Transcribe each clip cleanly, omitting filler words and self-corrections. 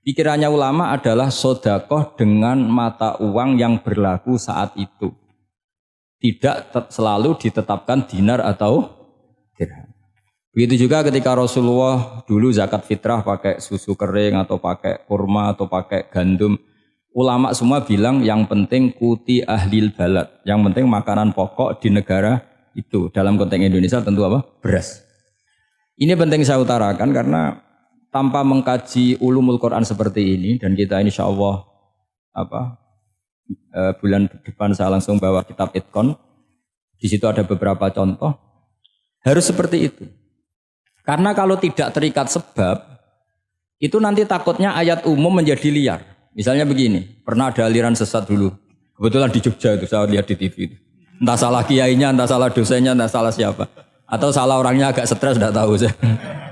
Pikirannya ulama adalah sodakoh dengan mata uang yang berlaku saat itu. Tidak selalu ditetapkan dinar atau dirham. Begitu juga ketika Rasulullah dulu zakat fitrah pakai susu kering atau pakai kurma atau pakai gandum. Ulama semua bilang yang penting kuti ahlil balad. Yang penting makanan pokok di negara itu. Dalam konteks Indonesia tentu apa? Beras. Ini penting saya utarakan karena tanpa mengkaji ulumul Quran seperti ini, dan kita insya Allah bulan depan saya langsung bawa kitab Itkon, di situ ada beberapa contoh, harus seperti itu. Karena kalau tidak terikat sebab, itu nanti takutnya ayat umum menjadi liar. Misalnya begini, pernah ada aliran sesat dulu, kebetulan di Jogja itu saya lihat di TV itu. Entah salah kiainya, entah salah dosennya, entah salah siapa. Atau salah orangnya agak stres, tidak tahu saya.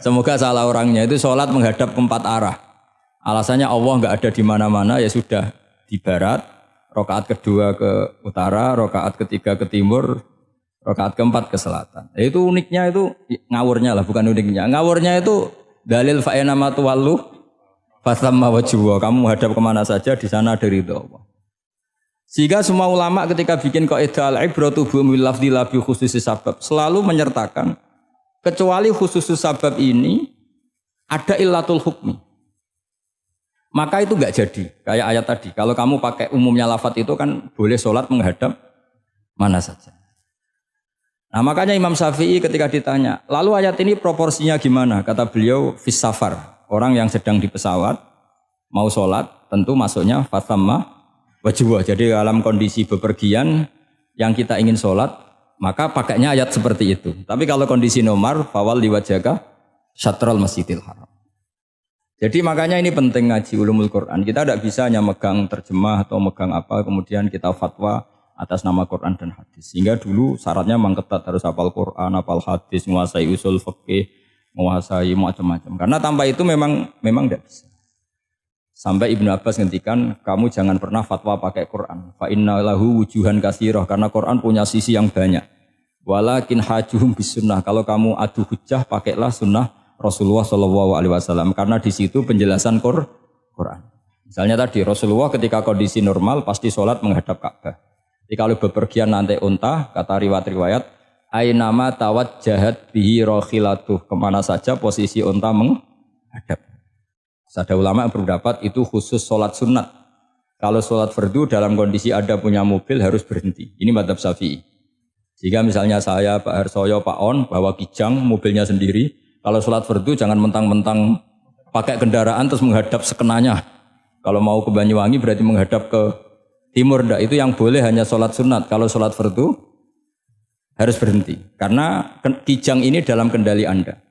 Semoga salah orangnya itu sholat menghadap ke 4 arah. Alasannya Allah enggak ada di mana-mana, ya sudah di barat, rakaat kedua ke utara, rakaat ketiga ke timur, rakaat keempat ke selatan. Itu uniknya itu ngawurnya lah, bukan uniknya. Ngawurnya itu dalil fa'ina ma tuwallu fasamma wajhu. Kamu menghadap kemana saja di sana ada ridha Allah. Sehingga semua ulama ketika bikin kaidah al-ibratu bil lafdzi la bi khususi sabab selalu menyertakan kecuali khususus sabab ini ada illatul hukmi. Maka itu enggak jadi. Kayak ayat tadi, kalau kamu pakai umumnya lafaz itu kan boleh sholat menghadap mana saja. Nah makanya Imam Syafi'i ketika ditanya, lalu ayat ini proporsinya gimana? Kata beliau, fis safar, orang yang sedang di pesawat mau sholat tentu masuknya fasamma wajibah. Jadi dalam kondisi bepergian yang kita ingin sholat, maka pakainya ayat seperti itu. Tapi kalau kondisi nomor, fawal liwajaka syatrul masjidil haram. Jadi makanya ini penting ngaji ulumul Quran. Kita tidak bisa hanya megang terjemah atau megang apa, kemudian kita fatwa atas nama Quran dan hadis. Sehingga dulu syaratnya memang ketat, harus hafal Quran, hafal hadis, menguasai usul fikih, menguasai macam-macam. Karena tanpa itu memang tidak bisa. Sampai Ibnu Abbas ngendikan, kamu jangan pernah fatwa pakai Quran. Fa inna lahu wujuhan katsirah, karena Quran punya sisi yang banyak. Walakin hajuhum bis sunnah. Kalau kamu adu hujjah, pakailah sunnah Rasulullah SAW, karena di situ penjelasan Quran. Misalnya tadi Rasulullah ketika kondisi normal pasti sholat menghadap Ka'bah. Jadi kalau bepergian nanti unta, kata riwayat-riwayat, ainama tawajjahat bihi rokhilatuh, kemana saja posisi unta menghadap. Ada ulama yang berpendapat itu khusus sholat sunat. Kalau sholat fardu dalam kondisi ada punya mobil harus berhenti. Ini madzhab Syafi'i. Jika misalnya saya, Pak Harsoyo, Pak On bawa kijang mobilnya sendiri, kalau sholat fardu jangan mentang-mentang pakai kendaraan terus menghadap sekenanya. Kalau mau ke Banyuwangi berarti menghadap ke timur. Enggak, itu yang boleh hanya sholat sunat. Kalau sholat fardu harus berhenti. Karena kijang ini dalam kendali Anda.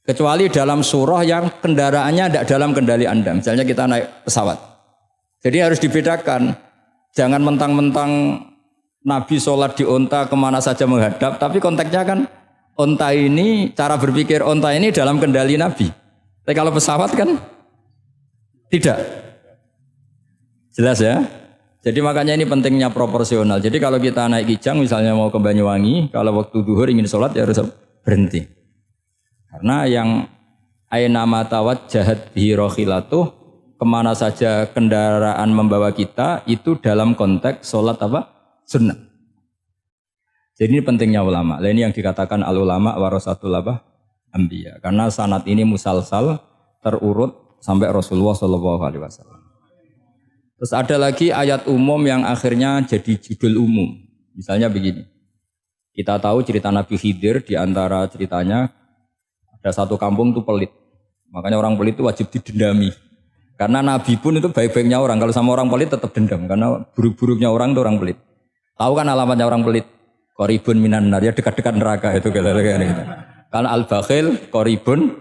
Kecuali dalam surah yang kendaraannya tidak dalam kendali Anda. Misalnya kita naik pesawat. Jadi harus dibedakan. Jangan mentang-mentang Nabi sholat di unta kemana saja menghadap. Tapi konteksnya kan unta ini, cara berpikir unta ini dalam kendali Nabi. Tapi kalau pesawat kan tidak. Jelas ya? Jadi makanya ini pentingnya proporsional. Jadi kalau kita naik kijang misalnya mau ke Banyuwangi, kalau waktu duhur ingin sholat ya harus berhenti. Karena yang ainama tawajjahat bihi rokhilatuh, kemana saja kendaraan membawa kita, itu dalam konteks sholat apa? Sunnah. Jadi ini pentingnya ulama. Ini yang dikatakan al-ulama warasatul anbiya. Karena sanad ini musalsal terurut sampai Rasulullah SAW. Terus ada lagi ayat umum yang akhirnya jadi judul umum. Misalnya begini. Kita tahu cerita Nabi Khidir, di antara ceritanya ada satu kampung itu pelit. Makanya orang pelit itu wajib didendami. Karena Nabi pun itu baik-baiknya orang. Kalau sama orang pelit tetap dendam. Karena buruk-buruknya orang itu orang pelit. Tahu kan alamatnya orang pelit? Qoribun minan nar, ya dekat-dekat neraka itu kira-kira gitu. Karena al-bakhil qoribun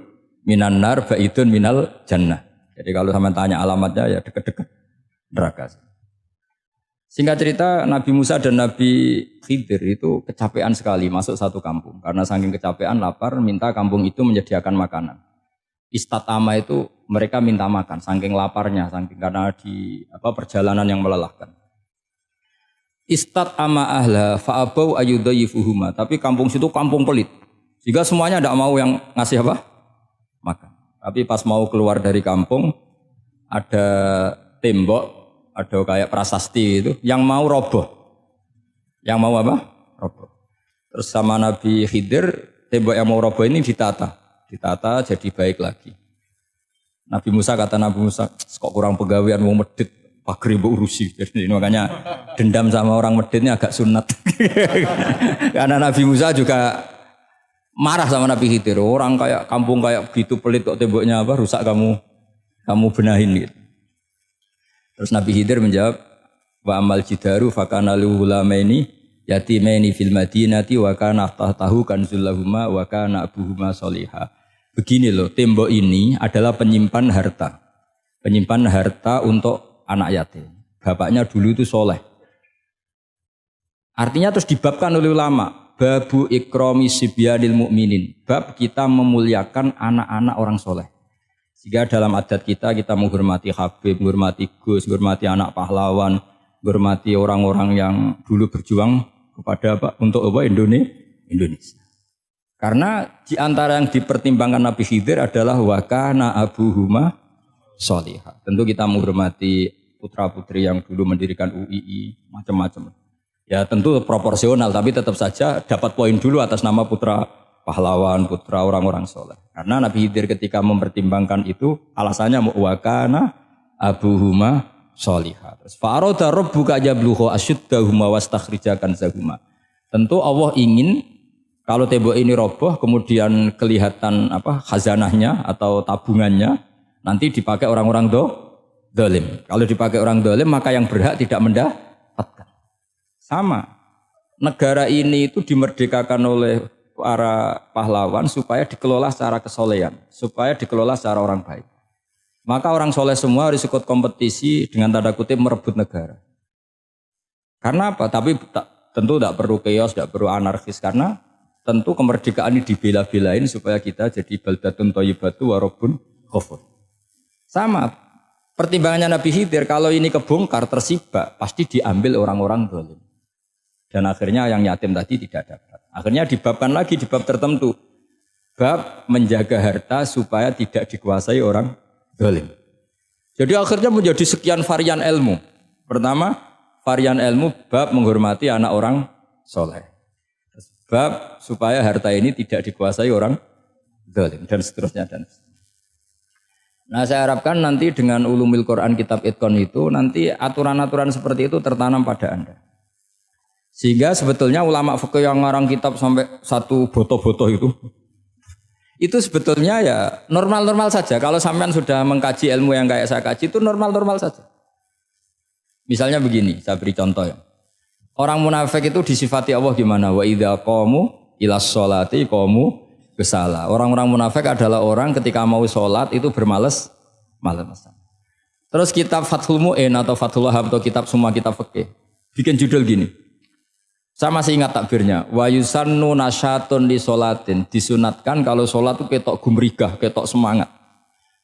minan nar ba'idun minal jannah. Jadi kalau sama tanya alamatnya ya dekat-dekat neraka. Singkat cerita Nabi Musa dan Nabi Khidir itu kecapean sekali masuk satu kampung. Karena saking kecapean lapar minta kampung itu menyediakan makanan. Istatama itu mereka minta makan saking laparnya, saking karena di perjalanan yang melelahkan. Istat ama ahla fa'abau ayudhayifuhuma. Tapi kampung situ kampung pelit. Jika semuanya tidak mau yang ngasih apa? Makan. Tapi pas mau keluar dari kampung, ada tembok, ada kayak prasasti itu, yang mau roboh. Yang mau apa? Roboh. Terus sama Nabi Khidir, tembok yang mau roboh ini ditata. Ditata jadi baik lagi. Nabi Musa kata Nabi Musa, kok kurang pegawaian mau medit. Pagri mbok urusi. Jadi makanya dendam sama orang Medit ini agak sunat. Karena Nabi Musa juga marah sama Nabi Khidir. Orang kayak kampung kayak gitu pelit kok temboknya apa rusak kamu benahin gitu. Terus Nabi Khidir menjawab, wa amal jidaru fakana luhulamaini yatimaini fil madinati wa kana tahtahu kanzul lahuma wa kana abuhuma sholiha. Begini loh, tembok ini adalah penyimpan harta. Penyimpan harta untuk anak yatim. Bapaknya dulu itu soleh. Artinya terus dibabkan oleh ulama. Babu ikrami sibyanil mu'minin. Bab kita memuliakan anak-anak orang soleh. Jika dalam adat kita menghormati Habib, menghormati Gus, menghormati anak pahlawan, menghormati orang-orang yang dulu berjuang kepada apa? Untuk apa? Indonesia. Karena di antara yang dipertimbangkan Nabi Khidir adalah wakana abuhuma sholihah. Tentu kita menghormati putra-putri yang dulu mendirikan UII, macam-macam. Ya tentu proporsional, tapi tetap saja dapat poin dulu atas nama putra pahlawan, putra orang-orang soleh. Karena Nabi Khidir ketika mempertimbangkan itu, alasannya wakana abuhuma sholihah. Terus fa'aroda rabbuka yablugha ashuddahuma wastakhrijakan zahuma. Tentu Allah ingin kalau tembok ini roboh, kemudian kelihatan apa khazanahnya atau tabungannya, nanti dipakai orang-orang dolim. Kalau dipakai orang dolim, maka yang berhak tidak mendapatkan. Sama. Negara ini itu dimerdekakan oleh para pahlawan supaya dikelola secara kesolehan, supaya dikelola secara orang baik. Maka orang soleh semua harus ikut kompetisi dengan tanda kutip merebut negara. Karena apa? Tapi tentu tidak perlu chaos, tidak perlu anarkis. Karena tentu kemerdekaan ini dibela-belain supaya kita jadi baldatun thayyibatu wa rabbun ghafur. Sama. Pertimbangannya Nabi Khidir, kalau ini kebongkar, tersibak, pasti diambil orang-orang zalim. Dan akhirnya yang yatim tadi tidak dapat. Akhirnya dibabkan lagi di bab tertentu. Bab menjaga harta supaya tidak dikuasai orang zalim. Jadi akhirnya menjadi sekian varian ilmu. Pertama, varian ilmu bab menghormati anak orang soleh. Bab supaya harta ini tidak dikuasai orang zalim. Dan seterusnya dan seterusnya. Nah saya harapkan nanti dengan ulumil Quran kitab Itqan itu nanti aturan-aturan seperti itu tertanam pada Anda. Sehingga sebetulnya ulama fikih yang ngarang kitab sampai satu boto-boto itu sebetulnya ya normal-normal saja. Kalau sampean sudah mengkaji ilmu yang kayak saya kaji itu normal-normal saja. Misalnya begini, saya beri contoh ya. Orang munafik itu disifati Allah gimana? Wa idza qamu ilas sholati qamu kesala. Orang-orang munafik adalah orang ketika mau sholat itu bermalas-malasan. Terus kitab Fathul Mu'in atau Fathul Wahab atau kitab semua kitab fikih bikin judul gini. Saya masih ingat takbirnya. Wa yusannu nasyatun li sholatin. Disunatkan kalau sholat itu ketok gumrigah, ketok semangat.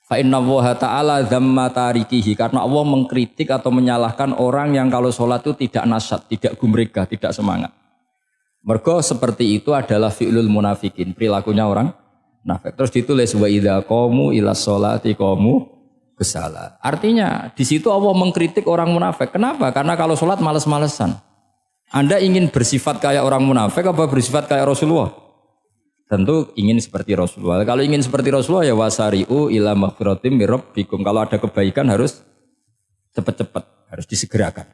Fa inna Allaha ta'ala dzamma tarikihi. Karena Allah mengkritik atau menyalahkan orang yang kalau sholat itu tidak nasyat, tidak gumrigah, tidak semangat. Mergo seperti itu adalah fi'lul munafikin, perilakunya orang munafik. Terus ditulis wa idza qamu ilas sholati qamu kusala. Artinya di situ Allah mengkritik orang munafik. Kenapa? Karena kalau sholat males-malesan. Anda ingin bersifat kayak orang munafik apa bersifat kayak Rasulullah? Tentu ingin seperti Rasulullah. Kalau ingin seperti Rasulullah ya wasari'u ila maghfiratim mir rabbikum. Kalau ada kebaikan harus cepat-cepat, harus disegerakan.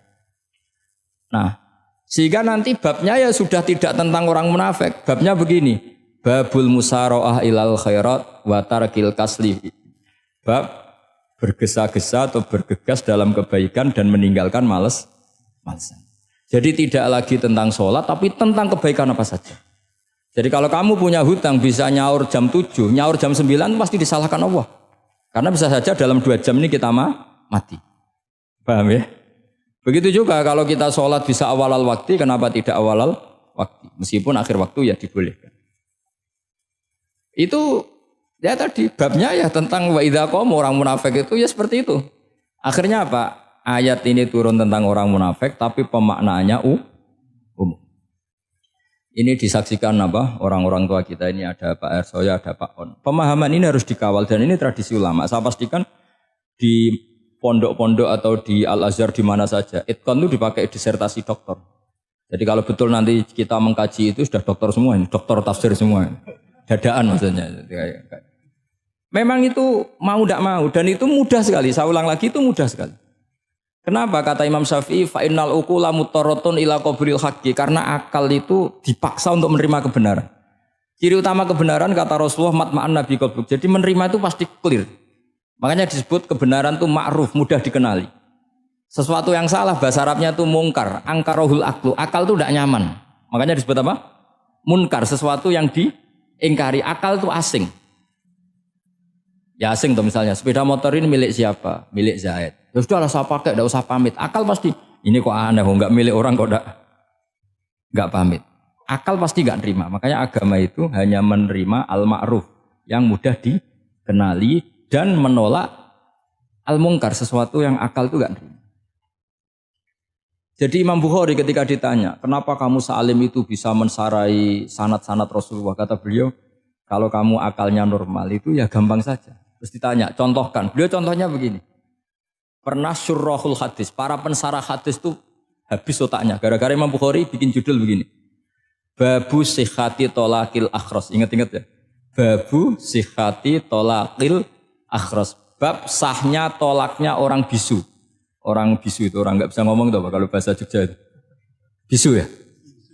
Nah, sehingga nanti babnya ya sudah tidak tentang orang munafik. Babnya begini. Babul musara'ah ilal khairat wa tarkil kasli. Bab bergesa-gesa atau bergegas dalam kebaikan dan meninggalkan males-malesan. Jadi tidak lagi tentang sholat tapi tentang kebaikan apa saja. Jadi kalau kamu punya hutang bisa nyaur jam 7, nyaur jam 9 pasti disalahkan Allah. Karena bisa saja dalam 2 jam ini kita mati. Paham ya? Begitu juga kalau kita sholat bisa awalal waktu, kenapa tidak awalal waktu? Meskipun akhir waktu ya dibolehkan. Itu ya tadi babnya ya tentang wa idza qamu, orang munafik itu ya seperti itu. Akhirnya apa? ayat ini turun tentang orang munafik tapi pemaknaannya umum. Ini disaksikan apa? Orang-orang tua kita ini ada Pak Ersoya, ada Pak On. Pemahaman ini harus dikawal dan ini tradisi ulama. Saya pastikan di pondok-pondok atau di Al-Azhar di mana saja, itkon itu dipakai disertasi doktor. Jadi kalau betul nanti kita mengkaji itu sudah doktor semua, ini doktor tafsir semua. Dadaan maksudnya. Memang itu mau tidak mau dan itu mudah sekali. Saya ulang lagi itu mudah sekali. Kenapa kata Imam Syafi'i fa innal uqula mutarratun ila qabril haqqi, karena akal itu dipaksa untuk menerima kebenaran. Ciri utama kebenaran kata Rasulullah matma'an nabi qalbuk. Jadi menerima itu pasti clear. Makanya disebut kebenaran itu ma'ruf, mudah dikenali. Sesuatu yang salah bahasa Arabnya itu mungkar, angkarohul aklu. Akal itu tidak nyaman. Makanya disebut apa? Munkar, sesuatu yang diingkari. Akal itu asing. Ya asing tuh misalnya, sepeda motor ini milik siapa? Milik Zaid. Ya sudah lah saya pakai, tidak usah pamit. Akal pasti, ini kok aneh, nggak milik orang kok nggak pamit. Akal pasti nggak terima. Makanya agama itu hanya menerima al-ma'ruf yang mudah dikenali dan menolak al-mungkar, sesuatu yang akal itu nggak terima. Jadi Imam Bukhari ketika ditanya, kenapa kamu sealim itu bisa mensarai sanad-sanad Rasulullah? Kata beliau, kalau kamu akalnya normal itu ya gampang saja. Terus ditanya, contohkan. Beliau contohnya begini. Pernah syurrahul hadis, para pensarah hadis itu habis otaknya. Gara-gara Imam Bukhari bikin judul begini. Babu sihhati tolakil akhros. Ingat-ingat ya. Babu sihhati tolakil akhros. Bab sahnya tolaknya orang bisu. Orang bisu itu orang nggak bisa ngomong tuh kalau bahasa Jogja itu. Bisu ya?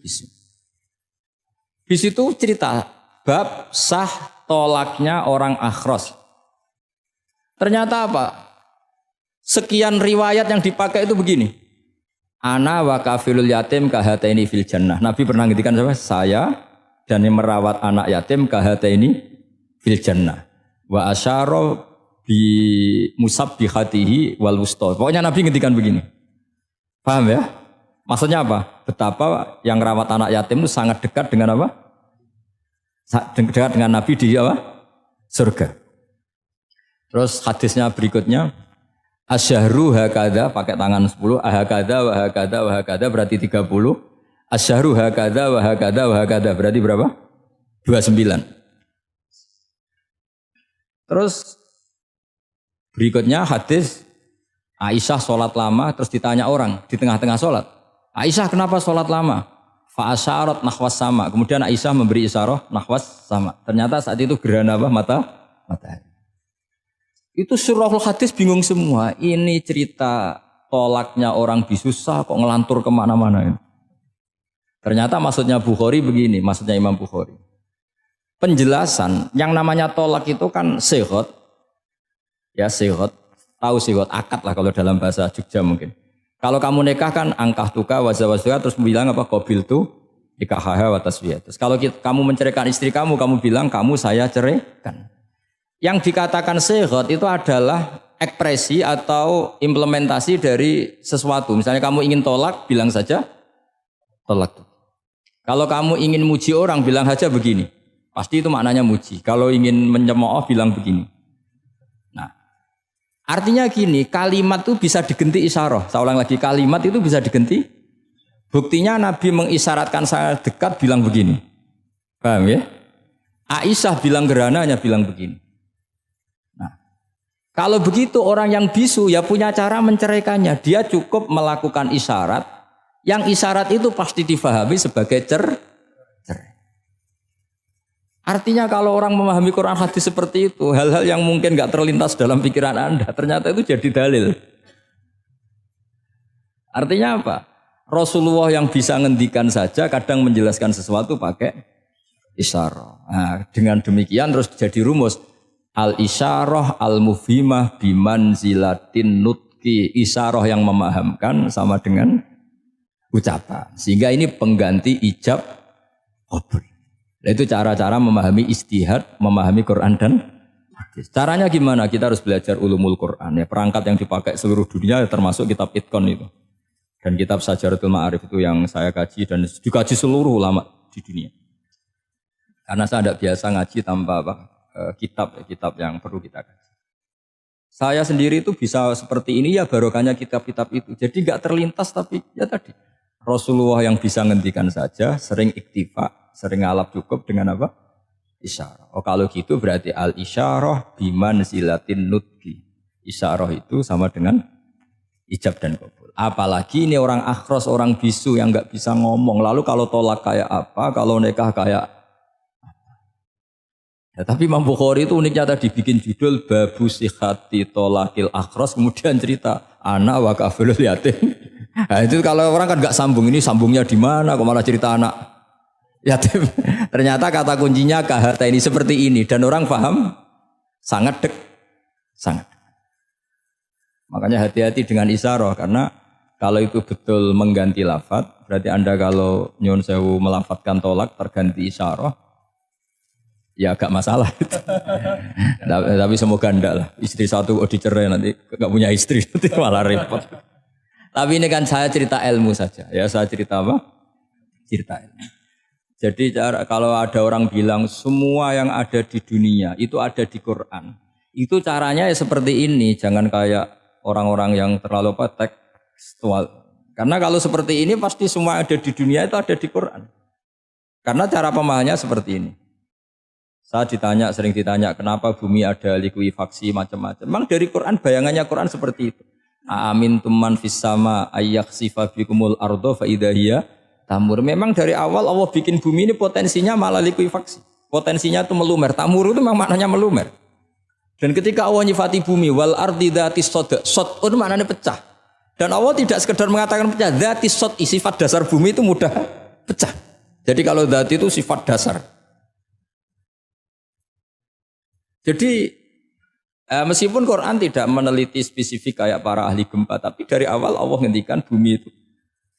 Bisu. Bisu itu cerita bab sah tolaknya orang akhros. Ternyata apa? Sekian riwayat yang dipakai itu begini. Ana wa kafilul yatim kahataini fil jannah. Nabi pernah ngintikan saya dan yang merawat anak yatim kahataini fil jannah. Wa asyara bi musabbihatihi wal wusta. Pokoknya Nabi ngintikan begini. Paham ya? Maksudnya apa? Betapa yang merawat anak yatim itu sangat dekat dengan apa? Dekat dengan Nabi di apa? Surga. Terus hadisnya berikutnya, asyahru hakada pakai tangan 10, ahakada wa hakada wa hakada berarti 30. Asyahru hakada wa hakada wa hakada berarti berapa? 29. Terus berikutnya hadis Aisyah sholat lama, terus ditanya orang di tengah-tengah sholat. Aisyah kenapa sholat lama? Fa asyarat nahwas sama. Kemudian Aisyah memberi isyarah nahwas sama. Ternyata saat itu gerhana apa? Matahari. Itu surahul hadis bingung semua. Ini cerita tolaknya orang bisusah kok ngelantur kemana-mana ini. Ternyata maksudnya Bukhari begini, maksudnya Imam Bukhari. Penjelasan yang namanya tolak itu kan sihot. Ya sihot, tahu sihot, akad lah kalau dalam bahasa Jogja mungkin. Kalau kamu nikah kan angkah tuka wazawazduha terus bilang apa qabil tu nikahaha wa taswiyah. Terus kalau kamu menceraikan istri kamu bilang kamu saya ceraikan. Yang dikatakan sihot itu adalah ekspresi atau implementasi dari sesuatu. Misalnya kamu ingin tolak, bilang saja tolak. Kalau kamu ingin muji orang, bilang saja begini. Pasti itu maknanya muji. Kalau ingin menyemooh, bilang begini. Nah, artinya gini, kalimat itu bisa diganti isyarah. Saya ulang lagi, kalimat itu bisa diganti. Buktinya Nabi mengisyaratkan saya dekat, bilang begini. Paham ya? Aisyah bilang gerhana, hanya bilang begini. Kalau begitu orang yang bisu ya punya cara menceraikannya. Dia cukup melakukan isyarat. Yang isyarat itu pasti difahami sebagai cerai. Artinya kalau orang memahami Quran hadis seperti itu, hal-hal yang mungkin gak terlintas dalam pikiran Anda, ternyata itu jadi dalil. Artinya apa? Rasulullah yang bisa ngendikan saja kadang menjelaskan sesuatu pakai isyarat. Nah, dengan demikian terus jadi rumus. Al-isyarah al-mufhimah bimanzilatin nutki. Isyarah yang memahamkan sama dengan ucapan. Sehingga ini pengganti ijab qabul. Itu cara-cara memahami istihad, memahami Quran dan hadis. Caranya gimana? Kita harus belajar ulumul Quran. Ya, perangkat yang dipakai seluruh dunia termasuk kitab Itkon itu. Dan kitab Sajaratul Ma'arif itu yang saya kaji dan dikaji seluruh ulama di dunia. Karena saya tidak biasa ngaji tanpa apa? Kitab yang perlu kita kaji. Saya sendiri itu bisa seperti ini ya barokahnya kitab-kitab itu. Jadi nggak terlintas tapi ya tadi. Rasulullah yang bisa ngendikan saja, sering iktifa, sering alap cukup dengan apa? Isyarah. Oh kalau gitu berarti al-isyarah biman zilatin nutki. Isyarah itu sama dengan ijab dan kabul. Apalagi ini orang akhros, orang bisu yang nggak bisa ngomong. Lalu kalau tolak kayak apa, kalau nikah kayak ya, tapi Imam Bukhari itu uniknya tadi bikin judul Babu Sihati Tolakil Akhros, kemudian cerita anak wa kafilul yatim. Nah itu kalau orang kan nggak sambung, ini sambungnya di mana? Kok malah cerita anak yatim? Ternyata kata kuncinya kahata ini seperti ini dan orang paham sangat sangat. Makanya hati-hati dengan isyarah karena kalau itu betul mengganti lafadz, berarti Anda kalau nyun sewu melafadzkan tolak terganti isyarah. Ya agak masalah. Tapi semoga enggak lah. Istri satu kok dicerai nanti enggak punya istri nanti malah repot. Tapi ini kan saya cerita ilmu saja. Ya saya cerita apa? Cerita ilmu. Jadi kalau ada orang bilang semua yang ada di dunia itu ada di Quran. Itu caranya ya seperti ini. Jangan kayak orang-orang yang terlalu tekstual. Karena kalau seperti ini pasti semua ada di dunia itu ada di Quran. Karena cara pemahamannya seperti ini. Saya sering ditanya kenapa bumi ada likuifaksi macam-macam. Memang dari Quran bayangannya Quran seperti itu. Amin tuman fis sama ayyakhsifa bikumul ardo fa idahiyya tamur. Memang dari awal Allah bikin bumi ini potensinya malah likuifaksi. Potensinya itu melumer. Tamur itu memang maknanya melumer. Dan ketika Allah nyifati bumi wal ardi dzatis sod, sod itu maknanya pecah. Dan Allah tidak sekedar mengatakan pecah, dzatis sod sifat dasar bumi itu mudah pecah. Jadi kalau dzati itu sifat dasar. Jadi meskipun Quran tidak meneliti spesifik kayak para ahli gempa, tapi dari awal Allah ngendikan bumi itu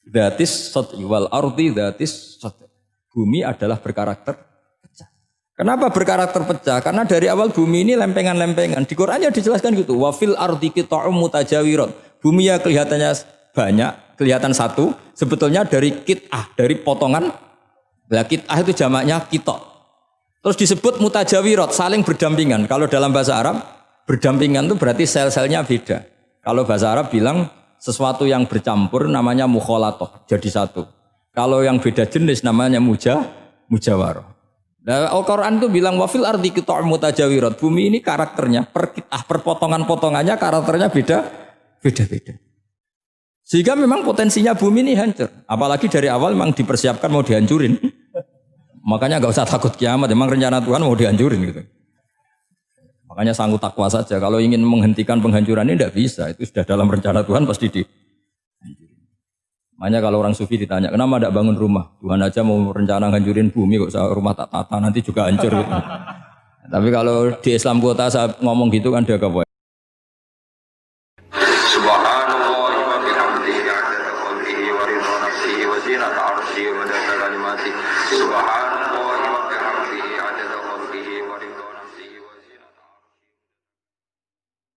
dzatis sod'i wal ardi dzatis sod'i. Bumi adalah berkarakter pecah. Kenapa berkarakter pecah? Karena dari awal bumi ini lempengan-lempengan. Di Qurannya dijelaskan gitu. Wa fil ardi qita'um mutajawirat. Bumi ya kelihatannya banyak, kelihatan satu. Sebetulnya dari qit'ah, dari potongan. Lah qit'ah itu jamaknya qita'. Terus disebut mutajawirat, saling berdampingan. Kalau dalam bahasa Arab, berdampingan itu berarti sel-selnya beda. Kalau bahasa Arab bilang sesuatu yang bercampur namanya mukhalatoh, jadi satu. Kalau yang beda jenis namanya mujawarah. Nah, Al-Quran itu bilang wafil ardi qita'um mutajawirat. Bumi ini karakternya per potongan-potongannya karakternya beda-beda. Sehingga memang potensinya bumi ini hancur. Apalagi dari awal memang dipersiapkan mau dihancurin. Makanya nggak usah takut kiamat, memang rencana Tuhan mau dihancurin gitu. Makanya sanggup takwa saja. Kalau ingin menghentikan penghancuran ini tidak bisa. Itu sudah dalam rencana Tuhan pasti dihancurin. Makanya kalau orang sufi ditanya, kenapa tidak bangun rumah? Tuhan aja mau rencana hancurin bumi, kok rumah tak tata nanti juga hancur gitu. Tapi kalau di Islam kota saya ngomong gitu kan dia